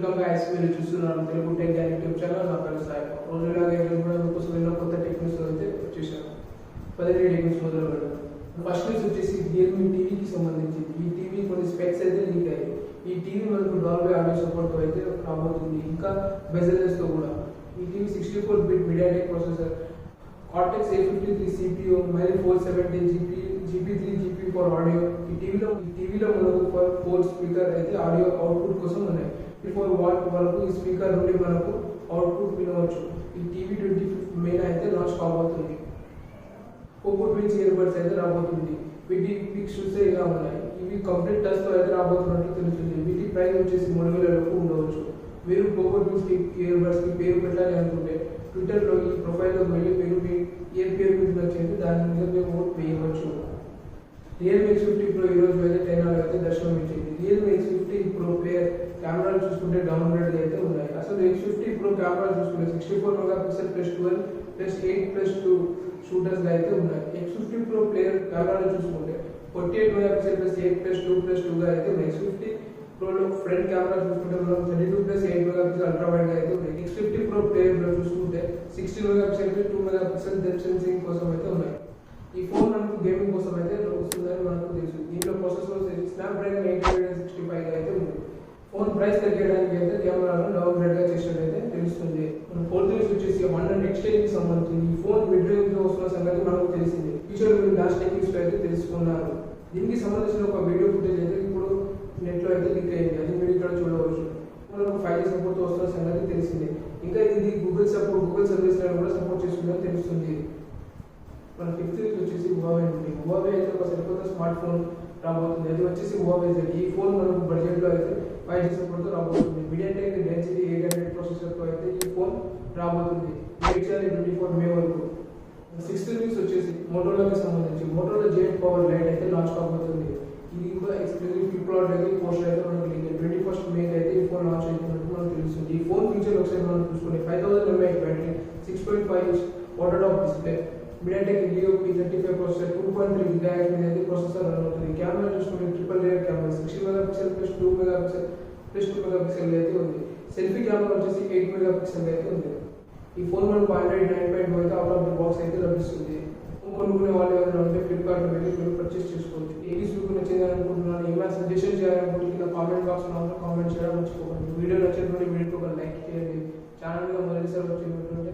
Welcome guys, మీరు చూస్తున్నారు Telugu tech and YouTube channel. నా పేరు సాయి. రోజులాగా ఈరోజు కూడా మీకోసం ఎన్నో కొత్త టెక్నిక్స్ అయితే వచ్చేసాను. 17 టెక్నిక్స్ మొదలు పెడతాం. ఫస్ట్ న్యూస్ వచ్చేసి రియల్మీ టీవీకి సంబంధించి. ఈ టీవీ కొన్ని స్పెక్స్ అయితే లీక్ అయ్యాయి. ఈ టీవీ మనకు డాల్బీ ఆడియో సపోర్ట్తో అయితే రాబోతుంది, ఇంకా బెజల్లెస్తో కూడా. ఈ TV 64-bit MediaTek processor, cortex A53 CPU, మరి 470 GP3 GP ఫర్ ఆడియో. ఈ టీవీలో మనకు 4 స్పీకర్ అయితే ఆడియో అవుట్పుట్ కోసం ఉన్నాయి. 54 వాట్ వరకు ఈ స్పీకర్ నుండి మనకు అవుట్పుట్ వినవచ్చు. ఈ టీవీ 25 మే అయితే లాంచ్ కాబోతుంది. పోకో ట్విన్స్ ఇయర్బడ్స్ అయితే రాబోతుంది. వీటి పిక్స్ చూస్తే ఇలా ఉన్నాయి. ఇవి కంప్లీట్ టచ్తో అయితే రాబోతున్నట్లు తెలుస్తుంది. వీటి ప్రైస్ వచ్చేసి 3000 వరకు ఉండవచ్చు. మీరు పోకో ట్విన్స్ ఇయర్బడ్స్కి పేరు పెట్టాలి అనుకుంటే ట్విట్టర్లో ఈ ప్రొఫైల్లో వెళ్ళి మీరు ఏ పేరు మీకు నచ్చింది దాని మీద మీరు ఓట్ వేయవచ్చు. రియల్మీ X50 Pro ఈరోజు అయితే చైనాలో అయితే దర్శనం ఇచ్చింది. రియల్మీ X50 Pro ప్లేయర్ కెమెరాలు చూసుకుంటే డౌన్గ్రేడ్ అయితే ఉన్నాయి. అసలు X50 Pro కెమెరాలు చూసుకుంటే 64 మెగాపిక్సెల్ + 12 + 8+2 షూటర్స్గా అయితే ఉన్నాయి. X50 Pro ప్లేయర్ కెమెరాలు చూసుకుంటే 48 మెగాపిక్సెల్ + 8+2+2గా అయితే ఉన్నాయి. X50 Proలో ఫ్రంట్ కెమెరా చూసుకుంటే మనం 32+8 మెగాపిక్సెల్ అల్ట్రా వైడ్గా అయితే ఉన్నాయి. X50 Pro ప్లేయర్లో చూసుకుంటే 16 మెగాపిక్సెల్ + 2 మెగాపిక్సెల్ డెప్త్ సెన్సింగ్ కోసం అయితే ఉన్నాయి. ఈ ఫోన్ మనకు గేమింగ్ కోసం అయితే వస్తుందని మనకు తెలుసు. దీంట్లో ప్రాసెసర్ స్నాప్డ్రాగన్ 865 అయితే ఉంది. ఫోన్ ప్రైస్ తగ్గడానికి అయితే కెమెరాను డౌన్గ్రేడ్గా చేసినట్టు తెలుస్తుంది. మన ఫోర్త్ న్యూస్ వచ్చేసి Honor X10 కి సంబంధించి. ఈ ఫోన్ మిడ్ రేంజ్లో వస్తున్న సంగతి మనకు తెలిసింది. ఫ్యూచర్ మీరు లాస్ట్ టెక్నిక్స్లో అయితే తెలుసుకున్నారు. దీనికి సంబంధించిన ఒక వీడియో ఫుటేజ్ అయితే ఇప్పుడు నెట్లో అయితే లీక్ అయింది. అది మీరు ఇక్కడ చూడవచ్చు. మనకు 5G సపోర్ట్ వస్తున్న సంగతి తెలిసింది. ఇంకా ఇది గూగుల్ సర్వీస్ కూడా సపోర్ట్ చేస్తుందని తెలుస్తుంది. మన ఫిఫ్త్ న్యూస్ వచ్చేసి huawei నుండి. huawei అయితే ఒక సరికొత్త స్మార్ట్ ఫోన్ రాబోతుంది. అది వచ్చేసి huawei Z. ఈ ఫోన్ మనకు బడ్జెట్లో అయితే 5G సపోర్ట్తో రాబోతుంది. మీడియాటెక్ డెన్సిటీ 800 ప్రాసెసర్తో అయితే ఈ ఫోన్ రాబోతుంది. వెయిట్ చేయాలి 24 మే వరకు. సిక్స్త్ న్యూస్ వచ్చేసి motoకి సంబంధించి. motoG8lite అయితే లాంచ్ కాబోతుంది. ఇది కూడా ఎక్స్క్లూజివ్ ఫ్లిప్కార్ట్ అయితే పోస్టర్ అయితే మనకు లీక్. 21 మే అయితే ఈ ఫోన్ లాంచ్ అవుతున్నట్టు మనకు తెలుస్తుంది. ఈ ఫోన్ ఫీచర్ ఒకసారి మనం చూసుకుంటే 5000 mAh battery, 6.5 inch water tap display, MediaTek Helio P35 processor, 2.3 GHz మీద అయితే ప్రాసెసర్ రన్ అవుతుంది. కెమెరా చూసుకుంటే triple layer camera, 16 megapixel + 2 megapixel + 2 megapixel అయితే ఉంది. సెల్ఫీ కెమెరా వచ్చేసి 8 మెగాపిక్సెల్ అయితే ఉంది. ఈ ఫోన్ మనకు Android 9.2 అయితే అవుట్ ఆఫ్ ది బాక్స్ అయితే లభిస్తుంది. కొనుక్కునే వాళ్ళు ఎవరైనా ఉంటే ఫ్లిప్కార్ట్లో వెళ్ళి మీరు పర్చేస్ చేసుకోవచ్చు. ఏ మీకు నచ్చింది అనుకుంటున్నాను. ఏమైనా సజెషన్ చేయాలనుకుంటే కింద కామెంట్ బాక్స్లో కామెంట్ చేయడం మర్చిపోకండి. వీడియో నచ్చినటువంటి వీడియోకి ఒక లైక్ చేయండి. ఛానల్గా మొదటిసారి వచ్చినట్టుంటే